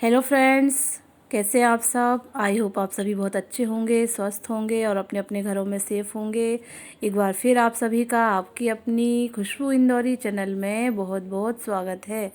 Hello friends, कैसे हैं आप सब। आई होप आप सभी बहुत अच्छे होंगे, स्वस्थ होंगे और अपने अपने घरों में सेफ़ होंगे। एक बार फिर आप सभी का आपकी अपनी खुशबू इंदौरी चैनल में बहुत बहुत स्वागत है।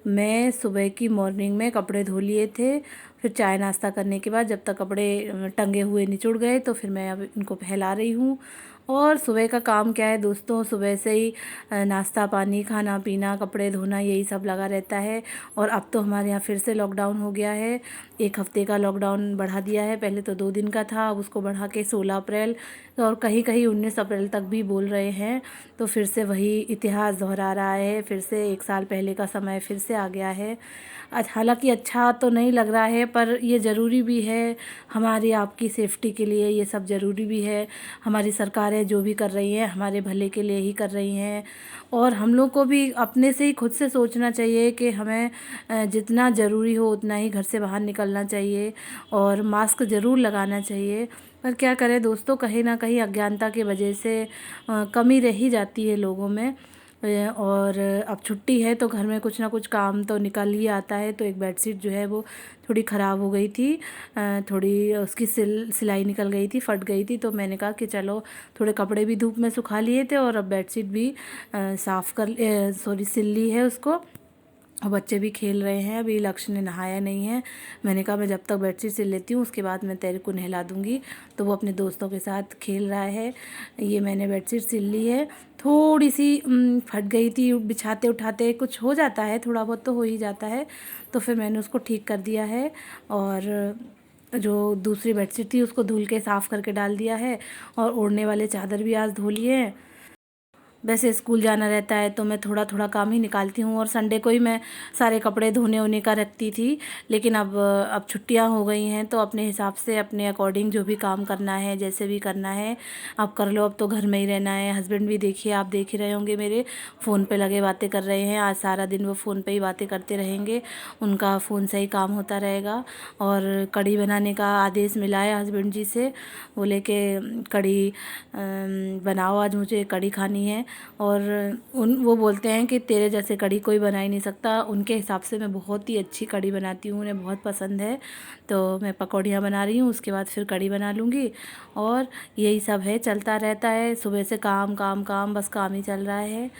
मैं सुबह की मॉर्निंग में कपड़े धो लिए थे। फिर चाय नाश्ता करने के बाद जब तक कपड़े टंगे हुए निचुड़ गए तो फिर मैं अब इनको फैला रही हूँ। और सुबह का काम क्या है दोस्तों, सुबह से ही नाश्ता पानी, खाना पीना, कपड़े धोना, यही सब लगा रहता है। और अब तो हमारे यहाँ फिर से लॉकडाउन हो गया है। 1 हफ्ते का लॉकडाउन बढ़ा दिया है। पहले तो 2 दिन का था, अब उसको बढ़ा के 16 अप्रैल और कहीं कहीं 19 अप्रैल तक भी बोल रहे हैं। तो फिर से वही इतिहास दोहरा रहा है। फिर से 1 साल पहले का समय फिर से आ गया है। हालांकि अच्छा तो नहीं लग रहा है, पर ये ज़रूरी भी है हमारी आपकी सेफ्टी के लिए। ये सब ज़रूरी भी है। हमारी सरकारें जो भी कर रही हैं हमारे भले के लिए ही कर रही हैं। और हम लोग को भी अपने से ही खुद से सोचना चाहिए कि हमें जितना ज़रूरी हो उतना ही घर से बाहर निकलना चाहिए और मास्क ज़रूर लगाना चाहिए। पर क्या करें दोस्तों, कहीं ना कहीं अज्ञानता की वजह से कमी रह ही जाती है लोगों में। और अब छुट्टी है तो घर में कुछ ना कुछ काम तो निकल ही आता है। तो एक बेडशीट जो है वो थोड़ी ख़राब हो गई थी, थोड़ी उसकी सिलाई निकल गई थी, फट गई थी। तो मैंने कहा कि चलो थोड़े कपड़े भी धूप में सुखा लिए थे और अब बेडशीट भी सिल ली है उसको। और बच्चे भी खेल रहे हैं। अभी लक्ष्य ने नहाया नहीं है। मैंने कहा मैं जब तक बेडशीट सिल लेती हूँ उसके बाद मैं तेरे को नहला दूँगी। तो वो अपने दोस्तों के साथ खेल रहा है। ये मैंने बेडशीट सिल ली है। थोड़ी सी फट गई थी, बिछाते उठाते कुछ हो जाता है, थोड़ा बहुत तो हो ही जाता है। तो फिर मैंने उसको ठीक कर दिया है। और जो दूसरी बेडशीट थी उसको धुल के साफ़ करके डाल दिया है। और ओढ़ने वाले चादर भी आज धो लिए हैं। वैसे स्कूल जाना रहता है तो मैं थोड़ा थोड़ा काम ही निकालती हूँ। और संडे को ही मैं सारे कपड़े धोने होने का रखती थी। लेकिन अब छुट्टियाँ हो गई हैं तो अपने हिसाब से अपने अकॉर्डिंग जो भी काम करना है, जैसे भी करना है अब कर लो। अब तो घर में ही रहना है। हस्बैंड भी देखिए, आप देख ही रहे होंगे, मेरे फ़ोन पे लगे बातें कर रहे हैं। आज सारा दिन वो फ़ोन पे ही बातें करते रहेंगे, उनका फ़ोन से ही काम होता रहेगा। और कढ़ी बनाने का आदेश मिला है हस्बैंड जी से, बोले कि कढ़ी बनाओ, आज मुझे कढ़ी खानी है। और वो बोलते हैं कि तेरे जैसे कढ़ी कोई बना ही नहीं सकता। उनके हिसाब से मैं बहुत ही अच्छी कढ़ी बनाती हूँ, उन्हें बहुत पसंद है। तो मैं पकौड़ियाँ बना रही हूँ, उसके बाद फिर कढ़ी बना लूँगी। और यही सब है, चलता रहता है। सुबह से काम काम काम, बस काम ही चल रहा है।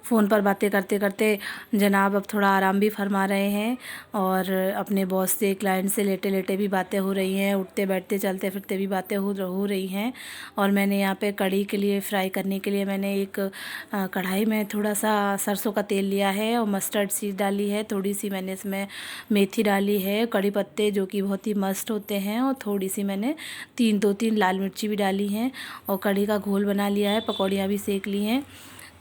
फ़ोन पर बातें करते करते जनाब अब थोड़ा आराम भी फरमा रहे हैं। और अपने बॉस से, क्लाइंट से लेटे लेटे भी बातें हो रही हैं, उठते बैठते चलते फिरते भी बातें हो रही हैं। और मैंने यहाँ पे कढ़ी के लिए, फ्राई करने के लिए मैंने एक कढ़ाई में थोड़ा सा सरसों का तेल लिया है और मस्टर्ड सीड डाली है। थोड़ी सी मैंने इसमें मेथी डाली है, कड़ी पत्ते जो कि बहुत ही मस्त होते हैं। और थोड़ी सी मैंने 2-3 लाल मिर्ची भी डाली हैं। और कढ़ी का घोल बना लिया है, पकौड़ियाँ भी सेक ली हैं।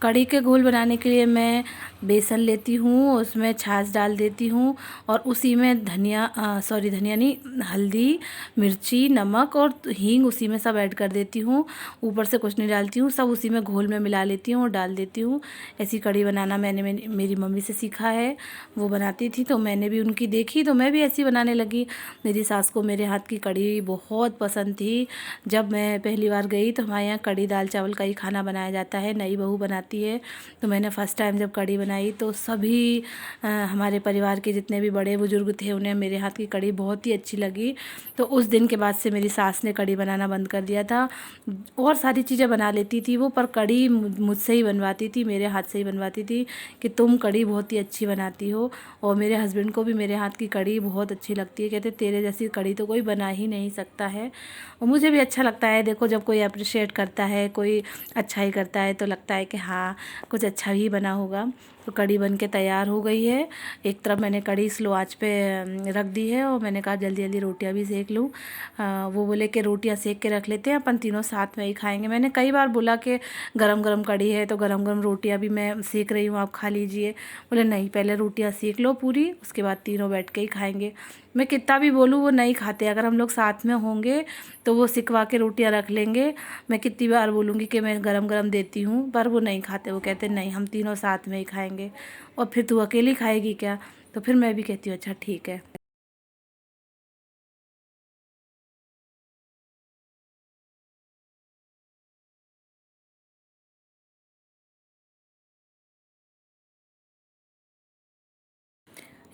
कढ़ी के घोल बनाने के लिए मैं बेसन लेती हूँ, उसमें छाछ डाल देती हूँ। और उसी में धनिया नहीं, हल्दी, मिर्ची, नमक और हींग उसी में सब ऐड कर देती हूँ। ऊपर से कुछ नहीं डालती हूँ, सब उसी में घोल में मिला लेती हूँ और डाल देती हूँ। ऐसी कढ़ी बनाना मैंने मेरी मम्मी से सीखा है। वो बनाती थी तो मैंने भी उनकी देखी तो मैं भी ऐसी बनाने लगी। मेरी सास को मेरे हाथ की कढ़ी बहुत पसंद थी। जब मैं पहली बार गई तो हमारे यहाँ कढ़ी दाल चावल का ही खाना बनाया जाता है, नई बहू बनाती है। तो मैंने फ़र्स्ट टाइम जब कढ़ी बनाई तो सभी हमारे परिवार के जितने भी बड़े बुजुर्ग थे उन्हें मेरे हाथ की कढ़ी बहुत ही अच्छी लगी। तो उस दिन के बाद से मेरी सास ने कढ़ी बनाना बंद कर दिया था। और सारी चीज़ें बना लेती थी वो, पर कढ़ी मुझसे ही बनवाती थी, मेरे हाथ से ही बनवाती थी कि तुम कढ़ी बहुत ही अच्छी बनाती हो। और मेरे हस्बैंड को भी मेरे हाथ की कढ़ी बहुत अच्छी लगती है, कहते तेरे जैसी कढ़ी तो कोई बना ही नहीं सकता है। और मुझे भी अच्छा लगता है, देखो जब कोई अप्रिशिएट करता है, कोई अच्छा ही करता है तो लगता है कि हाँ कुछ अच्छा ही बना होगा। तो कढ़ी बन के तैयार हो गई है। एक तरफ मैंने कढ़ी स्लो आंच पे रख दी है और मैंने कहा जल्दी जल्दी रोटियां भी सेक लूँ। वो बोले कि रोटियां सेक के रख लेते हैं, अपन तीनों साथ में ही खाएंगे। मैंने कई बार बोला कि गरम गरम कढ़ी है तो गरम गरम रोटियां भी मैं सेक रही हूँ, आप खा लीजिए। बोले नहीं, पहले रोटियां सेक लो पूरी, उसके बाद तीनों बैठ के ही खाएंगे। मैं कितना भी बोलूँ वो नहीं खाते। अगर हम लोग साथ में होंगे तो वो सिकवा के रोटियां रख लेंगे। मैं कितनी बार बोलूँगी कि मैं गरम गरम देती हूँ, पर वो नहीं खाते। वो कहते नहीं, हम तीनों साथ में ही खाएंगे। और फिर तू अकेली खाएगी क्या? तो फिर मैं भी कहती हूँ अच्छा ठीक है।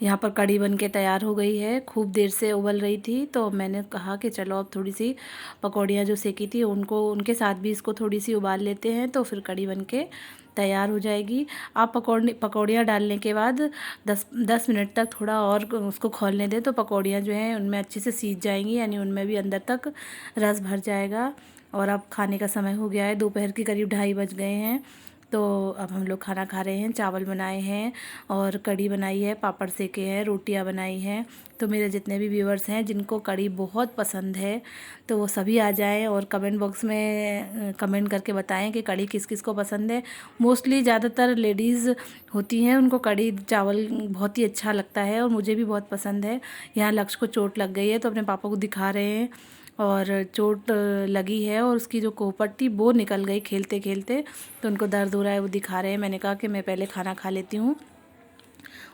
यहाँ पर कढ़ी बन के तैयार हो गई है। खूब देर से उबल रही थी तो मैंने कहा कि चलो अब थोड़ी सी पकौड़ियाँ जो सेकी थी उनको उनके साथ भी इसको थोड़ी सी उबाल लेते हैं तो फिर कढ़ी बन के तैयार हो जाएगी। आप पकौड़ियाँ डालने के बाद 10 मिनट तक थोड़ा और उसको खौलने दें तो पकौड़ियाँ जो हैं उनमें अच्छे से सीज जाएंगी, यानी उनमें भी अंदर तक रस भर जाएगा। और अब खाने का समय हो गया है, दोपहर के करीब 2:30 बज गए हैं। तो अब हम लोग खाना खा रहे हैं। चावल बनाए हैं और कढ़ी बनाई है, पापड़ सेके हैं, रोटियां बनाई हैं। तो मेरे जितने भी व्यूअर्स हैं जिनको कढ़ी बहुत पसंद है तो वो सभी आ जाएं और कमेंट बॉक्स में कमेंट करके बताएं कि कढ़ी किस किस को पसंद है। मोस्टली ज़्यादातर लेडीज़ होती हैं, उनको कढ़ी चावल बहुत ही अच्छा लगता है और मुझे भी बहुत पसंद है। यहाँ लक्ष्य को चोट लग गई है तो अपने पापा को दिखा रहे हैं और चोट लगी है और उसकी जो कोहपट थी वो निकल गई खेलते खेलते, तो उनको दर्द हो रहा है, वो दिखा रहे हैं। मैंने कहा कि मैं पहले खाना खा लेती हूँ,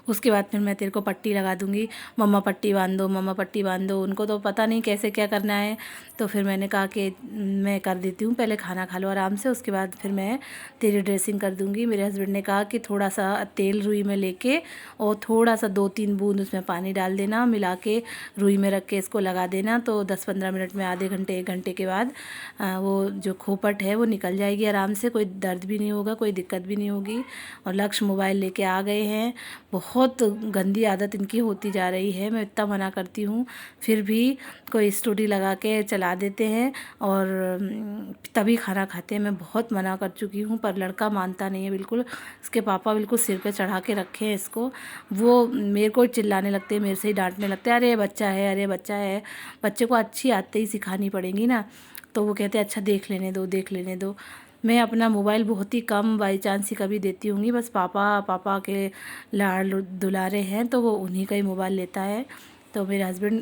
उसके बाद फिर मैं तेरे को पट्टी लगा दूँगी। मम्मा पट्टी बांध दो, मम्मा पट्टी बांध दो। उनको तो पता नहीं कैसे क्या करना है, तो फिर मैंने कहा कि मैं कर देती हूँ, पहले खाना खा लो आराम से, उसके बाद फिर मैं तेरी ड्रेसिंग कर दूँगी। मेरे हस्बैंड ने कहा कि थोड़ा सा तेल रुई में लेके और थोड़ा सा 2-3 बूंद उसमें पानी डाल देना, मिला के रुई में रख के इसको लगा देना, तो 10-15 मिनट में, आधे घंटे 1 घंटे के बाद वो जो खोपट है वो निकल जाएगी आराम से। कोई दर्द भी नहीं होगा, कोई दिक्कत भी नहीं होगी। और लक्ष्य मोबाइल लेके आ गए हैं। बहुत गंदी आदत इनकी होती जा रही है, मैं इतना मना करती हूँ फिर भी कोई स्टोरी लगा के चला देते हैं और तभी खाना खाते हैं। मैं बहुत मना कर चुकी हूँ पर लड़का मानता नहीं है बिल्कुल। इसके पापा बिल्कुल सिर पे चढ़ा के रखे हैं इसको, वो मेरे को चिल्लाने लगते हैं, मेरे से ही डांटने लगते हैं, अरे बच्चा है, अरे बच्चा है। बच्चे को अच्छी आदतें ही सिखानी पड़ेंगी ना, तो वो कहते हैं अच्छा देख लेने दो, देख लेने दो। मैं अपना मोबाइल बहुत ही कम बाई चांस ही कभी देती होंगी, बस पापा पापा के लाड़ दुलारे हैं तो वो उन्हीं का ही मोबाइल लेता है। तो मेरे हस्बैंड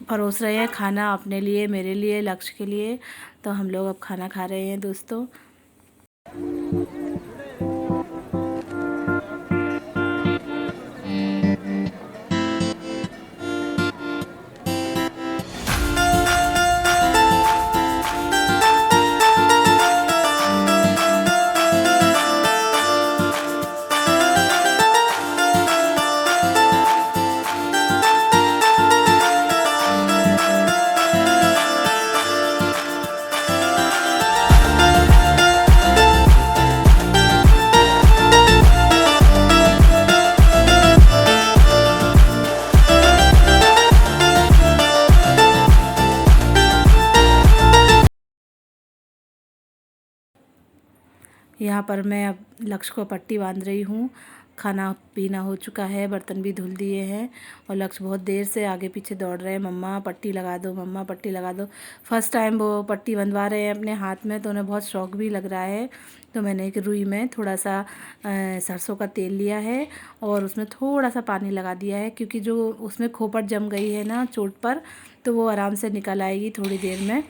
परोस रहे हैं खाना अपने लिए, मेरे लिए, लक्ष्य के लिए। तो हम लोग अब खाना खा रहे हैं दोस्तों। यहाँ पर मैं अब लक्ष्य को पट्टी बांध रही हूँ। खाना पीना हो चुका है, बर्तन भी धुल दिए हैं और लक्ष्य बहुत देर से आगे पीछे दौड़ रहे हैं, मम्मा पट्टी लगा दो, मम्मा पट्टी लगा दो। फर्स्ट टाइम वो पट्टी बंधवा रहे हैं अपने हाथ में तो उन्हें बहुत शौक भी लग रहा है। तो मैंने एक रुई में थोड़ा सा सरसों का तेल लिया है और उसमें थोड़ा सा पानी लगा दिया है, क्योंकि जो उसमें खोपट जम गई है ना चोट पर, तो वो आराम से निकल आएगी थोड़ी देर में।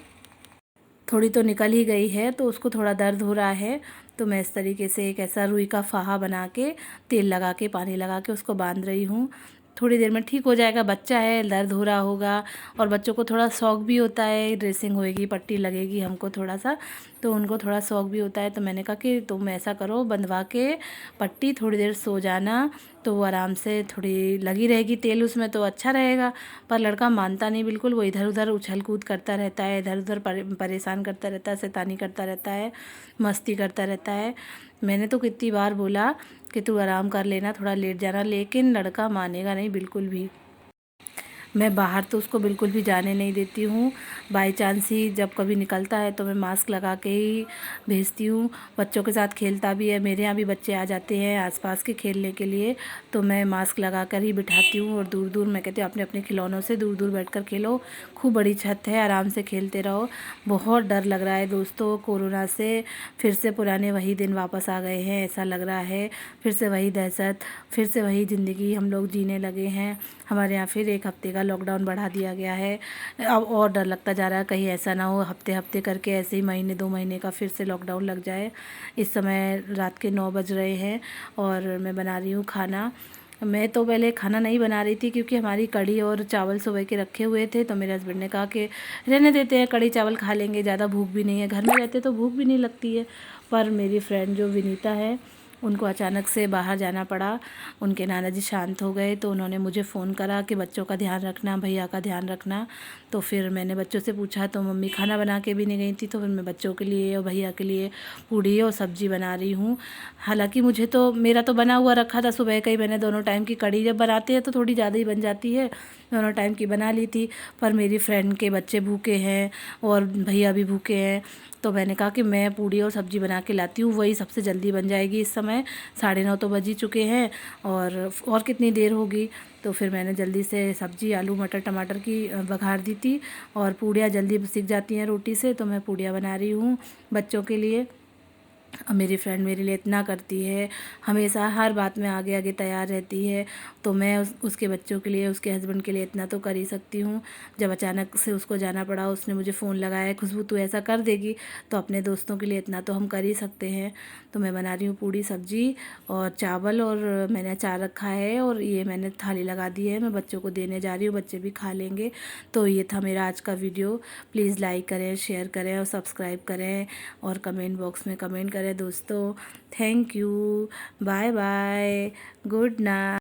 थोड़ी तो निकल ही गई है तो उसको थोड़ा दर्द हो रहा है, तो मैं इस तरीके से एक ऐसा रुई का फाहा बना के तेल लगा के पानी लगा के उसको बांध रही हूँ। थोड़ी देर में ठीक हो जाएगा, बच्चा है, दर्द हो रहा होगा और बच्चों को थोड़ा शौक भी होता है, ड्रेसिंग होएगी, पट्टी लगेगी हमको थोड़ा सा, तो उनको थोड़ा शौक भी होता है। तो मैंने कहा कि तुम ऐसा करो, बंधवा के पट्टी थोड़ी देर सो जाना, तो वो आराम से थोड़ी लगी रहेगी तेल उसमें तो अच्छा रहेगा। पर लड़का मानता नहीं बिल्कुल, वो इधर उधर उछल कूद करता रहता है, इधर उधर परेशान करता रहता है, शैतानी करता रहता है, मस्ती करता रहता है। मैंने तो कितनी बार बोला कि तू आराम कर लेना, थोड़ा लेट जाना, लेकिन लड़का मानेगा नहीं बिल्कुल भी। मैं बाहर तो उसको बिल्कुल भी जाने नहीं देती हूँ। बाई चांस ही जब कभी निकलता है तो मैं मास्क लगा के ही भेजती हूँ। बच्चों के साथ खेलता भी है, मेरे यहाँ भी बच्चे आ जाते हैं आसपास के खेलने के लिए, तो मैं मास्क लगा कर ही बिठाती हूँ और दूर दूर मैं कहती हूँ अपने अपने खिलौनों से दूर दूर बैठकर खेलो। खूब बड़ी छत है, आराम से खेलते रहो। बहुत डर लग रहा है दोस्तों कोरोना से, फिर से पुराने वही दिन वापस आ गए हैं ऐसा लग रहा है। फिर से वही दहशत, फिर से वही ज़िंदगी हम लोग जीने लगे हैं। हमारे यहाँ फिर 1 हफ्ते का लॉकडाउन बढ़ा दिया गया है। अब और डर लगता जा रहा है कहीं ऐसा ना हो हफ्ते हफ्ते करके ऐसे ही महीने 2 महीने का फिर से लॉकडाउन लग जाए। इस समय रात के 9 बज रहे हैं और मैं बना रही हूँ खाना। मैं तो पहले खाना नहीं बना रही थी क्योंकि हमारी कढ़ी और चावल सुबह के रखे हुए थे, तो मेरे हस्बैंड ने कहा कि रहने देते हैं, कढ़ी चावल खा लेंगे, ज़्यादा भूख भी नहीं है, घर में रहते तो भूख भी नहीं लगती है। पर मेरी फ्रेंड जो विनीता है उनको अचानक से बाहर जाना पड़ा। उनके नाना जी शांत हो गए तो उन्होंने मुझे फ़ोन करा कि बच्चों का ध्यान रखना, भैया का ध्यान रखना। तो फिर मैंने बच्चों से पूछा तो मम्मी खाना बना के भी नहीं गई थी, तो फिर मैं बच्चों के लिए और भैया के लिए पूड़ी और सब्ज़ी बना रही हूँ। हालाँकि मुझे तो मेरा तो बना हुआ रखा था सुबह का ही, मैंने दोनों टाइम की कढ़ी जब बनाते हैं तो थोड़ी ज़्यादा ही बन जाती है, दोनों टाइम की बना ली थी। पर मेरी फ्रेंड के बच्चे भूखे हैं और भैया भी भूखे हैं, तो मैंने कहा कि मैं पूड़ी और सब्ज़ी बना के लाती हूँ, वही सबसे जल्दी बन जाएगी। इस समय 9:30 तो बज ही चुके हैं और कितनी देर होगी। तो फिर मैंने जल्दी से सब्ज़ी आलू मटर टमाटर की बघार दी थी और पूड़ियाँ जल्दी सिक जाती हैं रोटी से, तो मैं पूड़ियाँ बना रही हूँ बच्चों के लिए। मेरी फ्रेंड मेरे लिए इतना करती है, हमेशा हर बात में आगे आगे तैयार रहती है, तो मैं उसके बच्चों के लिए, उसके हस्बैंड के लिए इतना तो कर ही सकती हूँ। जब अचानक से उसको जाना पड़ा, उसने मुझे फ़ोन लगाया, खुशबू तू ऐसा कर देगी, तो अपने दोस्तों के लिए इतना तो हम कर ही सकते हैं। तो मैं बना रही हूँ पूड़ी सब्जी और चावल, और मैंने अचार रखा है और ये मैंने थाली लगा दी है, मैं बच्चों को देने जा रही हूँ, बच्चे भी खा लेंगे। तो ये था मेरा आज का वीडियो। प्लीज़ लाइक करें, शेयर करें और सब्सक्राइब करें और कमेंट बॉक्स में कमेंट करें दोस्तों। Thank you, bye bye, good night.